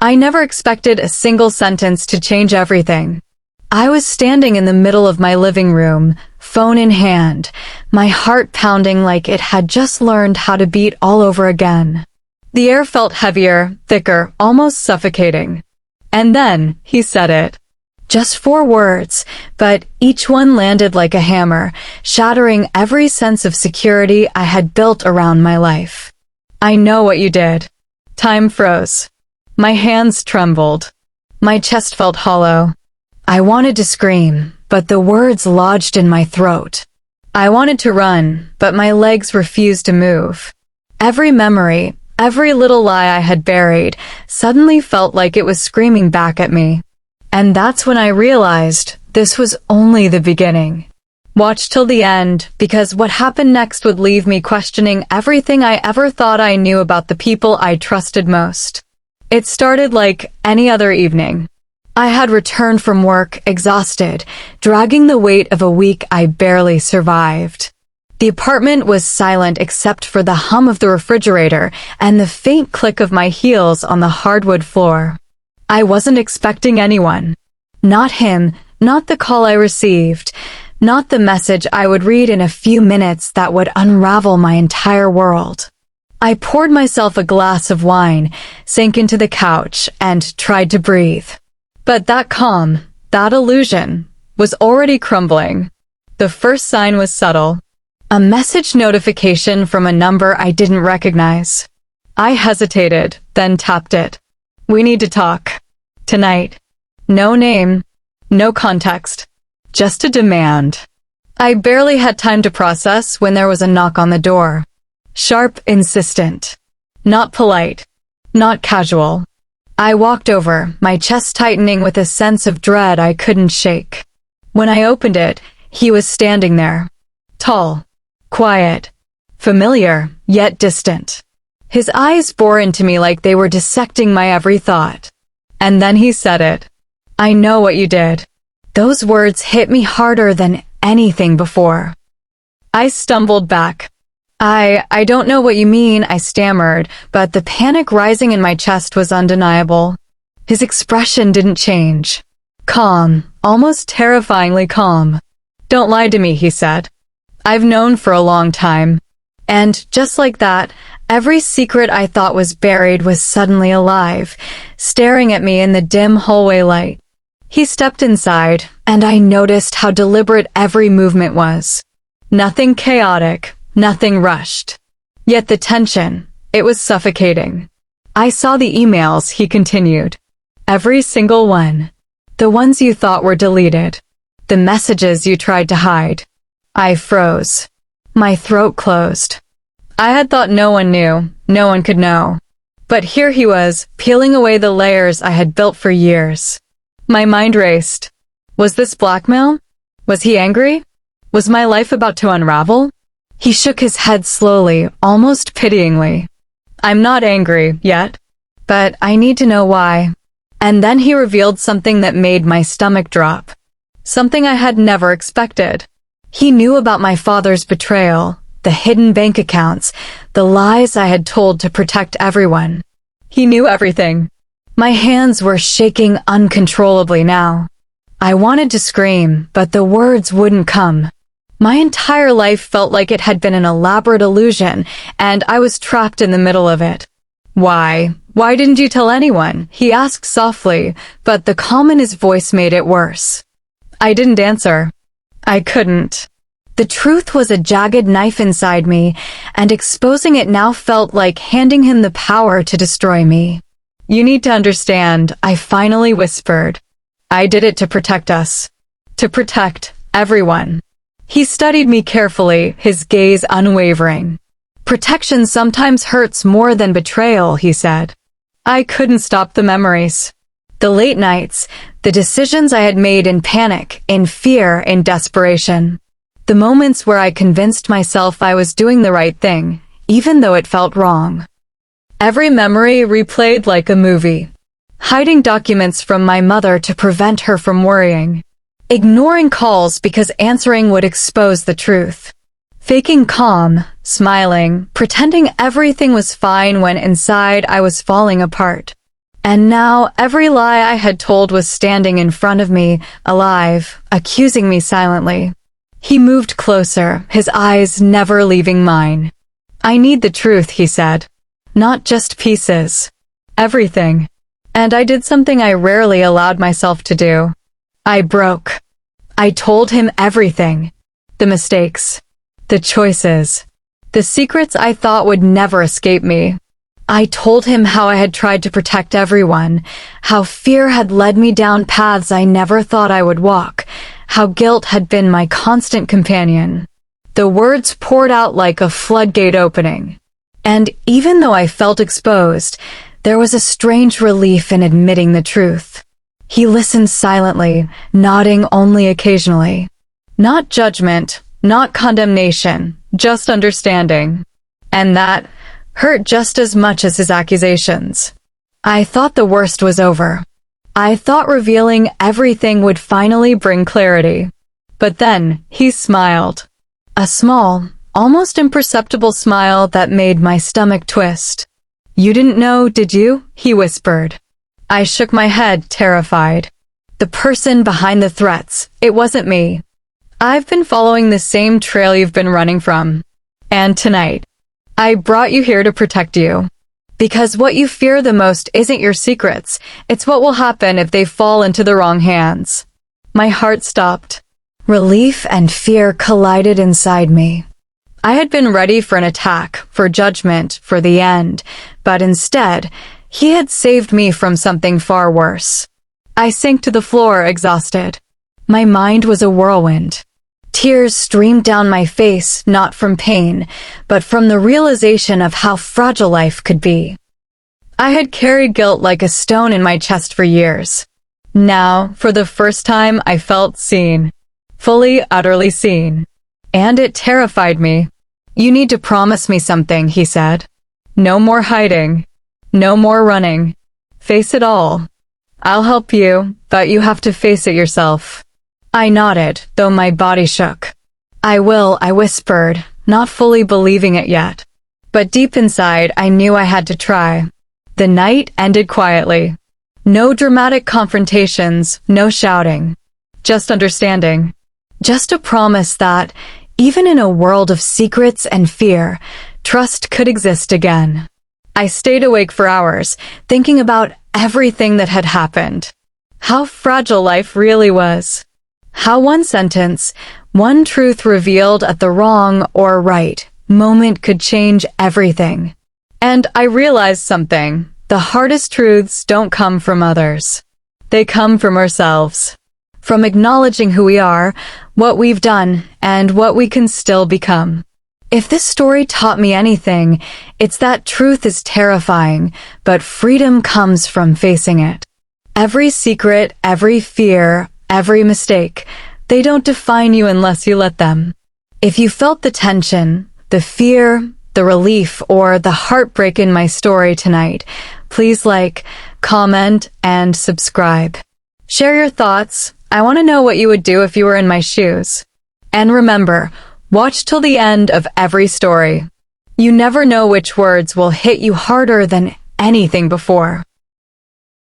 I never expected a single sentence to change everything. I was standing in the middle of my living room, phone in hand, my heart pounding like it had just learned how to beat all over again. The air felt heavier, thicker, almost suffocating. And then, he said it. Just 4 words, but each one landed like a hammer, shattering every sense of security I had built around my life. I know what you did. Time froze. My hands trembled. My chest felt hollow. I wanted to scream, but the words lodged in my throat. I wanted to run, but my legs refused to move. Every memory, every little lie I had buried, suddenly felt like it was screaming back at me. And that's when I realized this was only the beginning. Watch till the end, because what happened next would leave me questioning everything I ever thought I knew about the people I trusted most. It started like any other evening. I had returned from work, exhausted, dragging the weight of a week I barely survived. The apartment was silent except for the hum of the refrigerator and the faint click of my heels on the hardwood floor. I wasn't expecting anyone. Not him, not the call I received, not the message I would read in a few minutes that would unravel my entire world. I poured myself a glass of wine, sank into the couch, and tried to breathe. But that calm, that illusion, was already crumbling. The first sign was subtle. A message notification from a number I didn't recognize. I hesitated, then tapped it. We need to talk. Tonight. No name. No context. Just a demand. I barely had time to process when there was a knock on the door. Sharp, insistent. Not polite. Not casual. I walked over, my chest tightening with a sense of dread I couldn't shake. When I opened it, he was standing there. Tall. Quiet. Familiar, yet distant. His eyes bore into me like they were dissecting my every thought. And then he said it. I know what you did. Those words hit me harder than anything before. I stumbled back. I don't know what you mean, I stammered, but the panic rising in my chest was undeniable. His expression didn't change. Calm, almost terrifyingly calm. Don't lie to me, he said. I've known for a long time. And just like that, every secret I thought was buried was suddenly alive, staring at me in the dim hallway light. He stepped inside, and I noticed how deliberate every movement was. Nothing chaotic, nothing rushed. Yet the tension, it was suffocating. I saw the emails, he continued. Every single one. The ones you thought were deleted. The messages you tried to hide. I froze. My throat closed. I had thought no one knew, no one could know. But here he was, peeling away the layers I had built for years. My mind raced. Was this blackmail? Was he angry? Was my life about to unravel? He shook his head slowly, almost pityingly. I'm not angry, yet. But I need to know why. And then he revealed something that made my stomach drop. Something I had never expected. He knew about my father's betrayal, the hidden bank accounts, the lies I had told to protect everyone. He knew everything. My hands were shaking uncontrollably now. I wanted to scream, but the words wouldn't come. My entire life felt like it had been an elaborate illusion, and I was trapped in the middle of it. Why? Why didn't you tell anyone? He asked softly, but the calm in his voice made it worse. I didn't answer. I couldn't. The truth was a jagged knife inside me, and exposing it now felt like handing him the power to destroy me. You need to understand, I finally whispered. I did it to protect us. To protect everyone. He studied me carefully, his gaze unwavering. Protection sometimes hurts more than betrayal, he said. I couldn't stop the memories. The late nights, the decisions I had made in panic, in fear, in desperation. The moments where I convinced myself I was doing the right thing, even though it felt wrong. Every memory replayed like a movie. Hiding documents from my mother to prevent her from worrying. Ignoring calls because answering would expose the truth. Faking calm, smiling, pretending everything was fine when inside I was falling apart. And now every lie I had told was standing in front of me, alive, accusing me silently. He moved closer, his eyes never leaving mine. "I need the truth," he said. "Not just pieces. Everything." And I did something I rarely allowed myself to do. I broke. I told him everything. The mistakes. The choices. The secrets I thought would never escape me. I told him how I had tried to protect everyone, how fear had led me down paths I never thought I would walk, how guilt had been my constant companion. The words poured out like a floodgate opening. And even though I felt exposed, there was a strange relief in admitting the truth. He listened silently, nodding only occasionally. Not judgment, not condemnation, just understanding. And that hurt just as much as his accusations. I thought the worst was over. I thought revealing everything would finally bring clarity. But then he smiled. A small, almost imperceptible smile that made my stomach twist. "You didn't know, did you?" he whispered. I shook my head, terrified. The person behind the threats, it wasn't me. "I've been following the same trail you've been running from. And tonight, I brought you here to protect you. Because what you fear the most isn't your secrets, it's what will happen if they fall into the wrong hands." My heart stopped. Relief and fear collided inside me. I had been ready for an attack, for judgment, for the end, but instead, he had saved me from something far worse. I sank to the floor, exhausted. My mind was a whirlwind. Tears streamed down my face, not from pain, but from the realization of how fragile life could be. I had carried guilt like a stone in my chest for years. Now, for the first time, I felt seen. Fully, utterly seen. And it terrified me. "You need to promise me something," he said. "No more hiding. No more running. Face it all. I'll help you, but you have to face it yourself." I nodded, though my body shook. "I will," I whispered, not fully believing it yet. But deep inside, I knew I had to try. The night ended quietly. No dramatic confrontations, no shouting. Just understanding. Just a promise that, even in a world of secrets and fear, trust could exist again. I stayed awake for hours, thinking about everything that had happened. How fragile life really was. How one sentence, one truth revealed at the wrong or right moment could change everything. And I realized something. The hardest truths don't come from others. They come from ourselves. From acknowledging who we are, what we've done, and what we can still become. If this story taught me anything, it's that truth is terrifying, but freedom comes from facing it. Every secret, every fear, every mistake, they don't define you unless you let them. If you felt the tension, the fear, the relief, or the heartbreak in my story tonight, please like, comment, and subscribe. Share your thoughts. I want to know what you would do if you were in my shoes. And remember, watch till the end of every story. You never know which words will hit you harder than anything before.